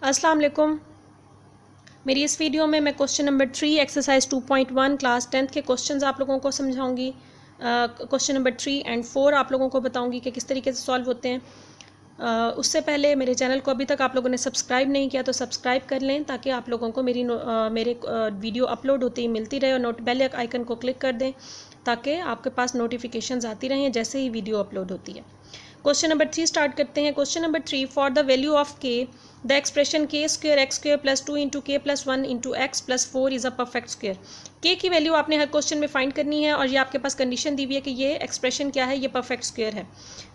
अस्सलाम वालेकुम। मेरी इस वीडियो में मैं question number 3 exercise 2.1 class 10th के क्वेश्चंस आप लोगों को समझाऊंगी। क्वेश्चन नंबर 3 एंड 4 आप लोगों को बताऊंगी कि किस तरीके से सॉल्व होते हैं। उससे पहले मेरे चैनल को अभी तक आप लोगों ने सब्सक्राइब नहीं किया तो सब्सक्राइब कर लें ताकि आप लोगों को मेरे वीडियो अपलोड होती ही मिलती रहे, और बेल आइकन को क्लिक कर दें ताकि आपके पास नोटिफिकेशंस आती रहें जैसे ही वीडियो अपलोड होती है। क्वेश्चन नंबर 3 स्टार्ट करते हैं। Question number 3, for the value of K the expression K square X square plus 2 into के plus 1 into X plus 4 is a perfect square. K की वैल्यू आपने हर क्वेश्चन में find करनी है और ये आपके पास कंडीशन दी हुई है कि ये एक्सप्रेशन क्या है, ये परफेक्ट स्क्वेयर है।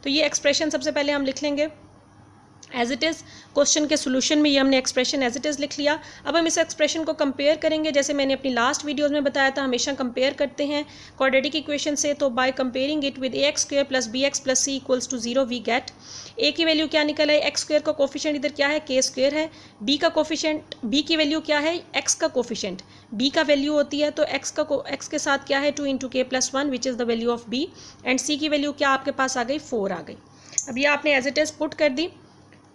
तो ये एक्सप्रेशन सबसे पहले हम लिख लेंगे एज इट इज़। क्वेश्चन के सोल्यूशन में ये हमने एक्सप्रेशन एज इट इज़ लिख लिया। अब हम इस एक्सप्रेशन को कंपेयर करेंगे, जैसे मैंने अपनी लास्ट वीडियोस में बताया था, हमेशा कंपेयर करते हैं क्वाड्रेटिक इक्वेशन से। तो by comparing it with a x square plus b x plus c equals to 0 we get a की वैल्यू क्या निकल है, एक्स स्क्वेयर का कोफिशिएंट इधर क्या है, के स्क्वेयर है। बी का कोफिशिएंट, बी की वैल्यू क्या है, एक्स का कोफिशिएंट बी का वैल्यू होती है, तो एक्स के साथ क्या है 2 इंटू के plus 1 which is the value of B. And C की वैल्यू क्या आपके पास आ गई, 4 आ गई। अब ये आपने एज इट इज़ पुट कर दी।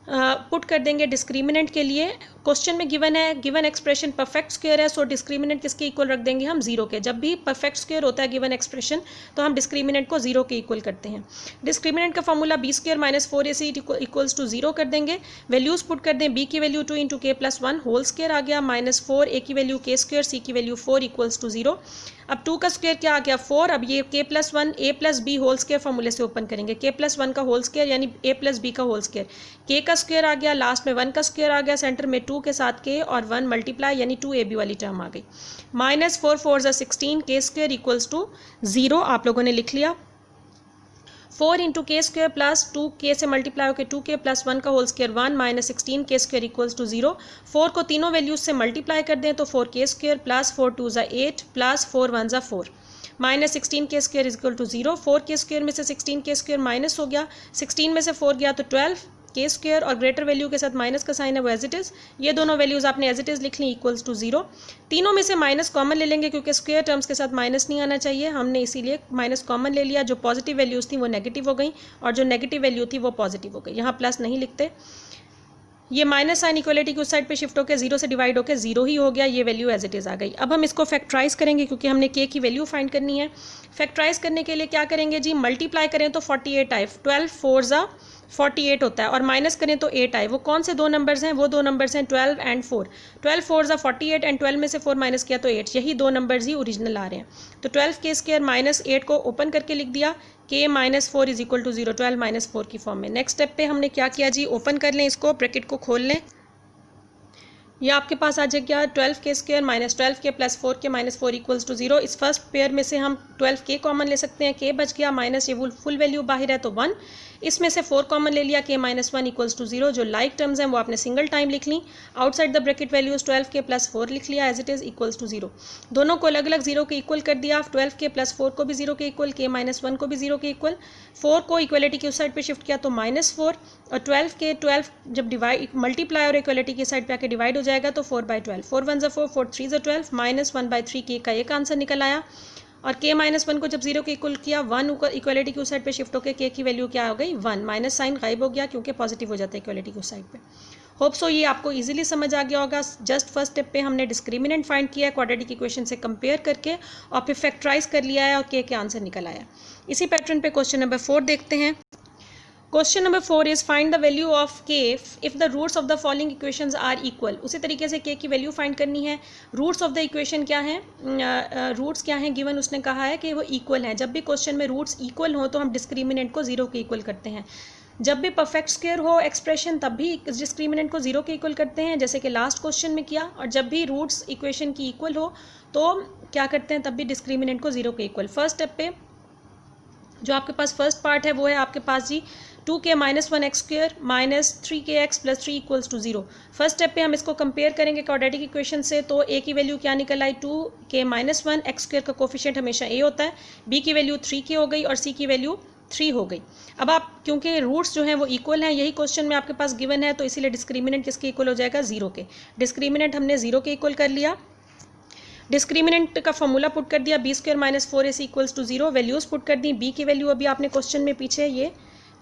पुट कर देंगे डिस्क्रिमिनेंट के लिए। क्वेश्चन में गिवन है, गिवन एक्सप्रेशन परफेक्ट स्क्वायर है, सो डिस्क्रिमिनेंट किसके इक्वल रख देंगे हम, 0 के। जब भी परफेक्ट स्क्वायर होता है गिवन एक्सप्रेशन तो हम डिस्क्रिमिनेंट को 0 के इक्वल करते हैं। डिस्क्रिमिनेंट का formula b square minus 4ac equals to 0 कर देंगे। वैल्यूज पुट कर दें, बी की वैल्यू 2 इंटू के प्लस 1 होल स्क्वायर आ गया, माइनस 4, ए की वैल्यू के स्क्वायर, सी की वैल्यू 4 इक्वल्स टू 0। अब 2 का स्क्वायर क्या आ गया, 4। अब ये के प्लस 1 ए प्लस बी होल स्क्वायर फॉर्मूले से ओपन करेंगे, के प्लस 1 का होल स्क्वायर यानी ए प्लस बी का होल स्क्वायर। के का स्क्वायर आ गया, लास्ट में 1 का स्क्वायर आ गया, सेंटर में 2 के साथ के और 1 मल्टीप्लाई यानी 2ab वाली टर्म आ गई। माइनस 4 4 16, के स्क्वायर इक्वल्स टू 0 आप लोगों ने लिख लिया। 4 इंटू के स्क्वायर प्लस 2 के से मल्टीप्लाई होकर 2 के प्लस 1 का होल स्क्वायर 1 माइनस 16 के स्क्वायर इक्वल्स टू 0। 4 को तीनों वैल्यूज से मल्टीप्लाई कर दें तो 4 के स्क्वायर प्लस 4 2 8 प्लस 4 1 4 माइनस 16 के स्क्वायर इज इक्वल टू 0। 4 के स्क्वायर में से 16 के स्क्वायर माइनस हो गया, 16 में से 4 गया तो 12 के स्क्वायर, और ग्रेटर वैल्यू के साथ माइनस का साइन है वो एज इट इज़। ये दोनों वैल्यूज़ आपने एज इट इज़ लिख ली इक्वल्स टू 0। तीनों में से माइनस कॉमन ले लेंगे क्योंकि स्क्वायर टर्म्स के साथ माइनस नहीं आना चाहिए, हमने इसीलिए माइनस कॉमन ले लिया। जो पॉजिटिव वैल्यूज़ थी वो नेगेटिव हो गई और जो नेगेटिव वैल्यू थी वो पॉजिटिव हो गई। यहाँ प्लस नहीं लिखते। ये माइनस साइन इक्वलिटी की उस साइड पे शिफ्ट होकर 0 से डिवाइड होकर 0 ही हो गया, ये वैल्यू एज इट इज़ आ गई। अब हम इसको फैक्टराइज करेंगे क्योंकि हमने के की वैल्यू फाइंड करनी है। फैक्टराइज करने के लिए क्या करेंगे जी, मल्टीप्लाई करें तो 48 आए, 12 4 48 होता है, और माइनस करें तो 8 आए। वो कौन से दो नंबर्स हैं, वो दो नंबर्स हैं 12 एंड 4। 12 4 48 एंड 12 में से 4 माइनस किया तो 8, यही दो नंबर्स ही ओरिजिनल आ रहे हैं। तो 12 के स्क्वायर माइनस 8 को ओपन करके लिख दिया, k minus 4 is equal to 0, 12 minus 4 की फॉर्म में। नेक्स्ट स्टेप पे हमने क्या किया जी, ओपन कर लें इसको, ब्रैकेट को खोल लें। ये आपके पास आ जाएगा 12 के स्क्वायर माइनस 12 के प्लस 4 के माइनस 4 इक्वल्स टू 0। इस फर्स्ट पेयर में से हम 12 के कॉमन ले सकते हैं, के बच गया, माइनस ये फुल वैल्यू बाहर है तो 1। इसमें से 4 कॉमन ले लिया, के माइनस 1 इक्वल्स टू 0। जो लाइक टर्म्स हैं वो आपने सिंगल टाइम लिख ली। Outside the bracket values 12 k plus 4 लिख लिया as it is equals to 0। दोनों को अलग अलग 0 के इक्वल कर दिया। 12 के प्लस 4 को भी 0 के इक्वल, के माइनस 1 को भी 0 के इक्वल। 4 को इक्वलिटी की उस साइड पे शिफ्ट किया तो माइनस 4, और 12 जब डिवाइड मल्टीप्लाई और इक्वलिटी की साइड पे आके डिवाइड हो जाएगा तो 4/12, 4 1 4 4 3 12, माइनस 1/3 के का एक आंसर निकल आया। और के माइनस 1 को जब 0 के इक्वल किया, 1 इक्वलिटी की उस साइड पे शिफ्ट होकर के की वैल्यू क्या हो गई, 1। माइनस साइन गायब हो गया क्योंकि पॉजिटिव हो जाता है इक्वलिटी की उस साइड पे। होप सो ये आपको इजीली समझ आ गया होगा। जस्ट फर्स्ट स्टेप पे हमने डिस्क्रिमिनेंट फाइंड किया है क्वाड्रेटिक इक्वेशन से कंपेयर करके, और फिर फैक्टराइज कर लिया है और के आंसर निकल आया। इसी पैटर्न पे क्वेश्चन नंबर 4 देखते हैं। Question number 4 is find the value of K if the roots of the following equations are equal. उसी तरीके से के की वैल्यू फाइंड करनी है। रूट्स ऑफ द इक्वेशन क्या है, रूट्स क्या हैं गिवन, उसने कहा है कि वो इक्वल हैं। जब भी क्वेश्चन में रूट्स इक्वल हो तो हम डिस्क्रिमिनेंट को 0 के इक्वल करते हैं। जब भी परफेक्ट स्क्वायर हो एक्सप्रेशन तब भी डिस्क्रिमिनेंट को 0 के इक्वल करते हैं, जैसे कि लास्ट क्वेश्चन में किया। और जब भी रूट्स इक्वेशन की इक्वल हो तो क्या करते हैं, तब भी डिस्क्रिमिनेंट को 0 के इक्वल। फर्स्ट स्टेप पे जो आपके पास फर्स्ट पार्ट है वो है आपके पास जी 2k minus 1 x square minus 3kx plus 3 equals to 0। First step पे हम इसको कंपेयर करेंगे क्वाड्रेटिक इक्वेशन से, तो a की वैल्यू क्या निकल आई, 2k माइनस 1 एक्स स्क्वेयर का कोफिशिएंट हमेशा a होता है, b की वैल्यू 3k हो गई और c की वैल्यू 3 हो गई। अब आप क्योंकि रूट्स जो हैं वो इक्वल हैं, यही क्वेश्चन में आपके पास गिवन है, तो इसीलिए डिस्क्रिमिनेंट किसके इक्वल हो जाएगा, 0 के। डिस्क्रिमिनेंट हमने 0 के इक्वल कर लिया। डिस्क्रिमिनेंट का फॉर्मूला पुट कर दिया, b square minus 4ac equals to 0। Values put कर दी, बी की वैल्यू अभी आपने क्वेश्चन में पीछे ये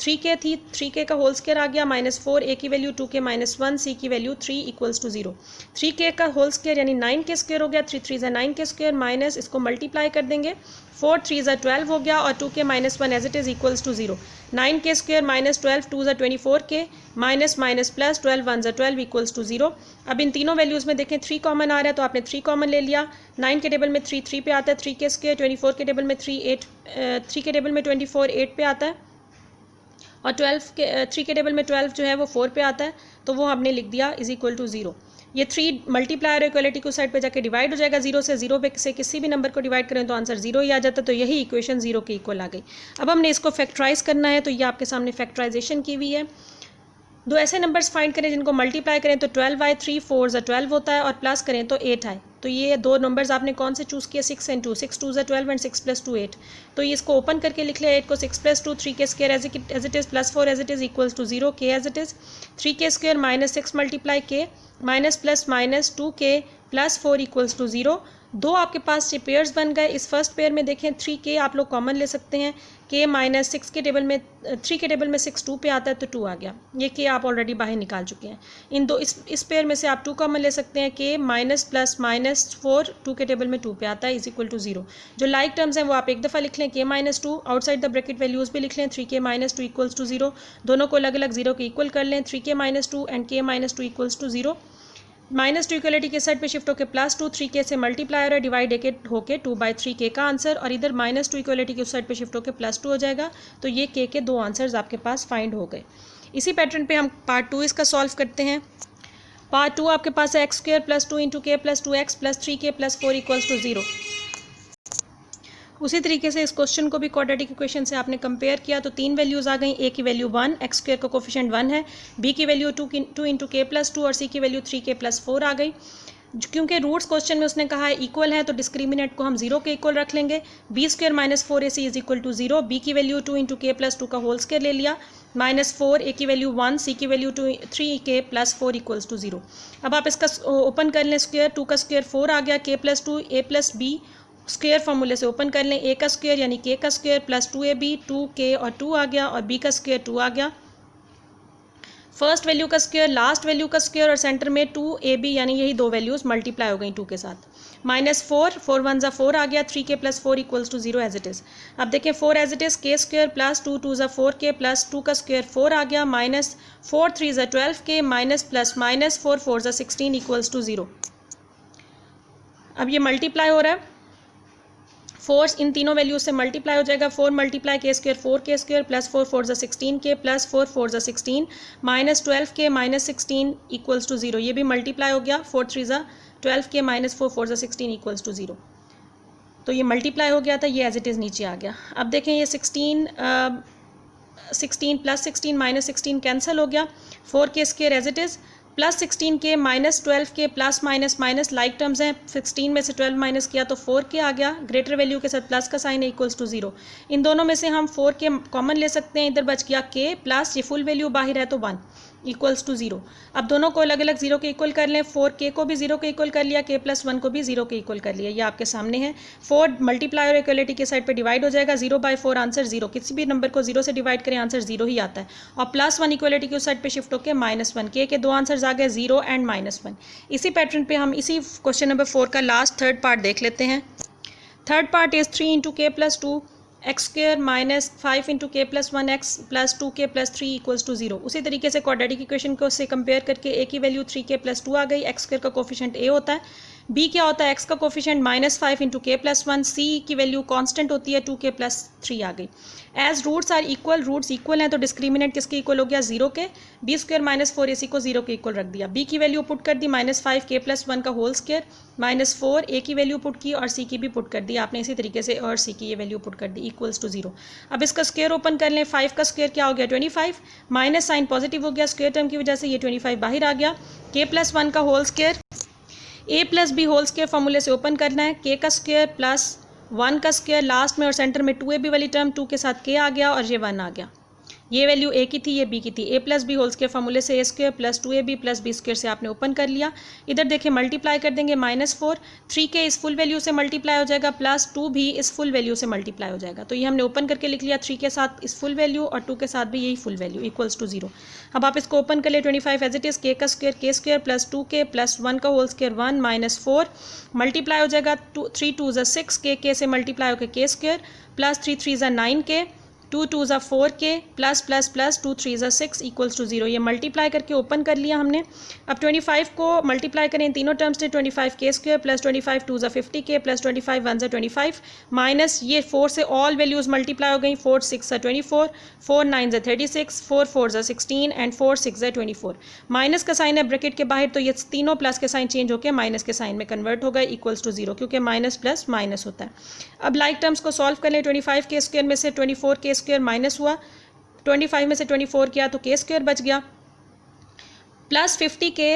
3k थी, 3k का होल स्क्वायर आ गया -4, a की वैल्यू 2k -1, c की वैल्यू 3 इक्वल्स टू 0। 3k का होल स्क्वायर यानी 9k स्क्वायर हो गया, 3 3 9k स्क्वायर माइनस इसको मल्टीप्लाई कर देंगे, 4 3 12 हो गया और 2k -1 as it is equals to 0। 9k square -12 2 24k minus minus plus 12 1 12 equals to 0। अब इन तीनों वैल्यूज़ में देखें 3 कॉमन आ रहा है तो आपने 3 कॉमन ले लिया। 9 के टेबल में 3 3 पे आता है, 3k स्क्वायर, 24 के टेबल में 3 के टेबल में 24 8 पे आता है और 3 के टेबल में 12 जो है वो 4 पे आता है, तो वो हमने लिख दिया इज इक्वल टू 0। ये 3 मल्टीप्लायर इक्वलिटी को साइड पे जाके डिवाइड हो जाएगा, 0 से 0 पे से किसी भी नंबर को डिवाइड करें तो आंसर 0 ही आ जाता है, तो यही इक्वेशन 0 के इक्वल आ गई। अब हमने इसको फैक्टराइज करना है, तो ये आपके सामने फैक्टराइजेशन की हुई है। दो ऐसे नंबर्स फाइंड करें जिनको मल्टीप्लाई करें तो 12 आए, 3 4 12 होता है और प्लस करें तो 8 आए। तो ये दो नंबर्स आपने कौन से चूज़ किए, 6 and 2, 6 2 12 एंड 6 + 2 8। तो ये इसको ओपन करके लिख लिया, 8 को 6 + 2 3k square as it is +4 as it is equals to 0, k as it is 3k square -6 × k minus plus minus 2k +4 equals to 0। दो आपके पास ये पेयर्स बन गए। इस फर्स्ट पेयर में देखें 3k आप लोग कॉमन ले सकते हैं, k -6 के टेबल में 3 के टेबल में 6 2 पे आता है तो 2 आ गया, ये k आप ऑलरेडी बाहर निकाल चुके हैं। इन दो इस पेयर में से आप 2 कॉमन ले सकते हैं, k -+-4 2 के टेबल में 2 पे आता है इज इक्वल टू 0। जो लाइक टर्म्स हैं वो आप एक दफ़ा लिख लें, k -2 outside the bracket values भी लिख लें, 3k -2 इक्वल्स टू 0, दोनों को अलग अलग 0 के इक्वल कर लें, 3k -2 and k -2 equals to 0। -2 equality के साइड पे शिफ्ट होकर +2 3k से मल्टीप्लाई हो रहा है, डिवाइड होके 2/3k का आंसर, और इधर -2 इक्वलिटी के उस साइड पे शिफ्ट होकर +2 हो जाएगा, तो ये k के दो आंसर्स आपके पास फाइंड हो गए। इसी पैटर्न पे हम पार्ट 2 इसका सॉल्व करते हैं। पार्ट 2 आपके पास है x² + 2 × k + 2x + 3k + 4 equals to 0। उसी तरीके से इस क्वेश्चन को भी क्वाड्रेटिक इक्वेशन से आपने कंपेयर किया तो 3 वैल्यूज़ आ गई, a की वैल्यू 1, x² का कोफिशिएंट 1 है, b की वैल्यू 2 × k + 2 और c की वैल्यू 3k + 4 आ गई। क्योंकि रूट्स क्वेश्चन में उसने कहा है इक्वल है तो डिस्क्रिमिनेंट को हम 0 के इक्वल रख लेंगे, b² - 4ac is equal to 0, b की वैल्यू 2 × k + 2 का होल स्क्वायर ले लिया, -4, a की वैल्यू 1, c की वैल्यू 3k + 4 इक्वल्स टू 0। अब आप इसका ओपन कर लें, स्क्वायर 2 का स्क्वायर 4 आ गया, k + 2 a + b स्क्वायर फार्मूले से ओपन कर लें, a का स्क्वायर यानी k का स्क्वायर + 2ab 2k और 2 आ गया, और b का स्क्वायर 2 आ गया। फर्स्ट वैल्यू का स्क्वायर, लास्ट वैल्यू का स्क्वायर और सेंटर में 2ab यानी यही दो वैल्यूज़ मल्टीप्लाई हो गई 2 के साथ। -4 4 1 4 आ गया, 3k + 4 equals to 0 as it is. अब देखें 4 as it is, k² + 2 2 4k + 2 का स्क्वायर 4 आ गया, -4 3 12k -+-4 4 16 इक्वल्स टू 0। अब ये मल्टीप्लाई हो रहा है, 4 इन तीनों वैल्यूज से मल्टीप्लाई हो जाएगा, 4 × k² 4k² +4 4 16k +4 4 16 -12k -16 equals to 0। ये भी मल्टीप्लाई हो गया, 4 3 12k -4 4 16 इक्वल्स टू 0। तो ये मल्टीप्लाई हो गया था, ये एज इट इज़ नीचे आ गया। अब देखें ये 16 + 16 -16 कैंसिल हो गया, 4k² as it is, +16k -12k plus minus minus like terms हैं, 16 में से 12 माइनस किया तो 4k आ गया, ग्रेटर वैल्यू के साथ प्लस का साइन है इक्वल्स टू 0। इन दोनों में से हम 4k कॉमन ले सकते हैं, इधर बच गया k प्लस ये फुल वैल्यू बाहर है तो 1 इक्वल्स टू 0। अब दोनों को अलग अलग 0 के इक्वल कर लें, 4k को भी 0 के इक्वल कर लिया, k + 1 को भी 0 के इक्वल कर लिया, ये आपके सामने है। 4 मल्टीप्लाई और इक्वलिटी के साइड पे डिवाइड हो जाएगा, 0/4 आंसर 0, किसी भी नंबर को 0 से डिवाइड करें आंसर 0 ही आता है, और +1 इक्वलिटी के उस साइड पे शिफ्ट होकर -1, k के दो आंसर्स आ गए 0 एंड -1। इसी पैटर्न पे हम इसी क्वेश्चन नंबर 4 का लास्ट थर्ड पार्ट देख लेते हैं। Third part is 3 × k + 2 x² - 5 × k + 1x + 2k + 3 equals to 0। उसी तरीके से क्वाड्रेटिक इक्वेशन को से कंपेयर करके a की वैल्यू 3k + 2 आ गई, x² का कोफिशिएंट a होता है, b क्या होता है, x का कोफिशिएंट -5 × k + 1, c की वैल्यू कांस्टेंट होती है 2k + 3 आ गई। As roots are equal, roots equal हैं तो डिस्क्रिमिनेंट किसके इक्वल हो गया, 0 के, b² - 4ac को 0 के इक्वल रख दिया, b की वैल्यू पुट कर दी -5 k + 1 का होल स्क्वायर, -4 a की वैल्यू पुट की और c की भी पुट कर दी आपने इसी तरीके से, और c की ये वैल्यू पुट कर दी इक्वल्स टू 0। अब इसका स्क्वायर ओपन कर लें, 5 का स्क्वायर क्या हो गया 25, माइनस साइन पॉजिटिव हो गया स्क्वायर टर्म की वजह से, ये 25 बाहर आ गया, k + 1 का whole square, a + b whole square फॉर्मूले से ओपन करना है, k का स्क्वायर +1 का स्क्वायर लास्ट में और सेंटर में 2ab वाली टर्म 2 के साथ k आ गया और ये 1 आ गया, ये वैल्यू ए की थी, ये बी की थी। A plus B whole square फार्मूले से A square plus 2ab plus B square से आपने ओपन कर लिया। इधर देखिए मल्टीप्लाई कर देंगे -4, 3 के इस फुल वैल्यू से मल्टीप्लाई हो जाएगा प्लस 2 भी इस फुल वैल्यू से मल्टीप्लाई हो जाएगा। तो ये हमने ओपन करके लिख लिया 3 के साथ इस फुल वैल्यू और 2 के साथ भी यही फुल वैल्यू इक्वल्स टू 0। अब आप इसको ओपन कर ले 25 एज इट इज़ के का स्क्वायर के स्क्वायर प्लस 2k प्लस 1 का होल स्क्वायर 1 -4 मल्टीप्लाई हो जाएगा 3 2 ज़ा 6 के से मल्टीप्लाई होकर के स्क्वायर प्लस 3 3 ज़ा 9k 2 2 ज़ा 4k प्लस प्लस प्लस 2 3 ज़ा 6 इक्वल्स टू 0। ये मल्टीप्लाई करके ओपन कर लिया हमने। अब 25 को मल्टीप्लाई करें इन तीनों टर्म्स से 25 के स्क्वायर प्लस 25 2 ज़ा 50k प्लस 25 1 ज़ा 25 माइनस ये 4 से ऑल वैल्यूज़ मल्टीप्लाई हो गई 4 6 ज़ा 24 4 9 ज़ा 36 4 4 ज़ा 16 एंड 4 6 ज़ा 24। माइनस का साइन है ब्रैकेट के बाहर तो ये तीनों प्लस के साइन चेंज होकर माइनस के साइन में कन्वर्ट हो गए इक्वल्स टू 0 क्योंकि माइनस प्लस माइनस होता है। अब लाइक टर्म्स को सॉल्व कर लें। 25 के स्क्वायर में से 24 के स्क्वायर माइनस हुआ, 25 में से 24 किया तो के स्क्वायर बच गया प्लस 50 के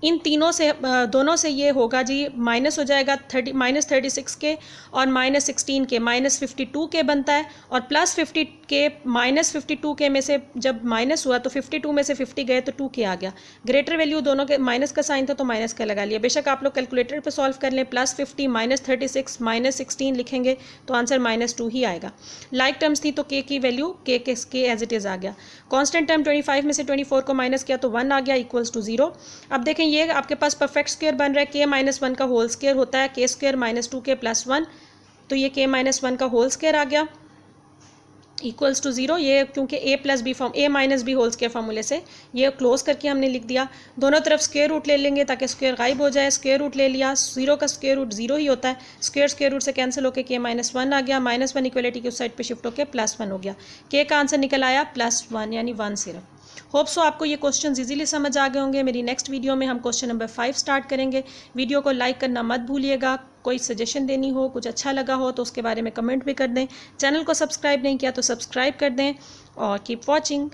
इन तीनों से दोनों से ये होगा जी माइनस हो जाएगा -36 के और -16 के -52 के बनता है और प्लस 50 के -52 के में से जब माइनस हुआ तो 52 में से 50 गए तो 2 के आ गया। ग्रेटर वैल्यू दोनों के माइनस का साइन था तो माइनस का लगा लिया। बेशक आप लोग कैलकुलेटर पे सॉल्व कर लें +50 -36 -16 लिखेंगे तो आंसर -2 ही आएगा। लाइक टर्म्स थी तो के की वैल्यू के एज इट इज़ आ गया। कॉन्स्टेंट टर्म 25 में से 24 को माइनस किया तो 1 आ गया इक्वल्स टू 0। अब देखें ये आपके पास परफेक्ट स्क्वायर बन रहा है k -1 का होल स्क्वायर होता है k स्क्वायर -2k + 1 तो ये k -1 का होल स्क्वायर आ गया इक्वल्स टू 0। ये क्योंकि a minus b whole square फार्मूले से ये क्लोज करके हमने लिख दिया। दोनों तरफ स्क्वायर रूट ले लेंगे ताकि स्क्वायर गायब हो जाए। स्क्वायर रूट ले लिया, 0 का स्क्वायर रूट 0 ही होता है। स्क्वायर रूट से कैंसिल होकर k -1 आ गया, -1 इक्वलिटी की उस साइड पे शिफ्ट होकर +1 हो गया। k का आंसर निकल आया +1 यानी 1 सिर्फ। होप सो आपको ये क्वेश्चन इजीली समझ आ गए होंगे। मेरी नेक्स्ट वीडियो में हम क्वेश्चन नंबर 5 स्टार्ट करेंगे। वीडियो को लाइक करना मत भूलिएगा। कोई सजेशन देनी हो, कुछ अच्छा लगा हो तो उसके बारे में कमेंट भी कर दें। चैनल को सब्सक्राइब नहीं किया तो सब्सक्राइब कर दें और कीप वॉचिंग।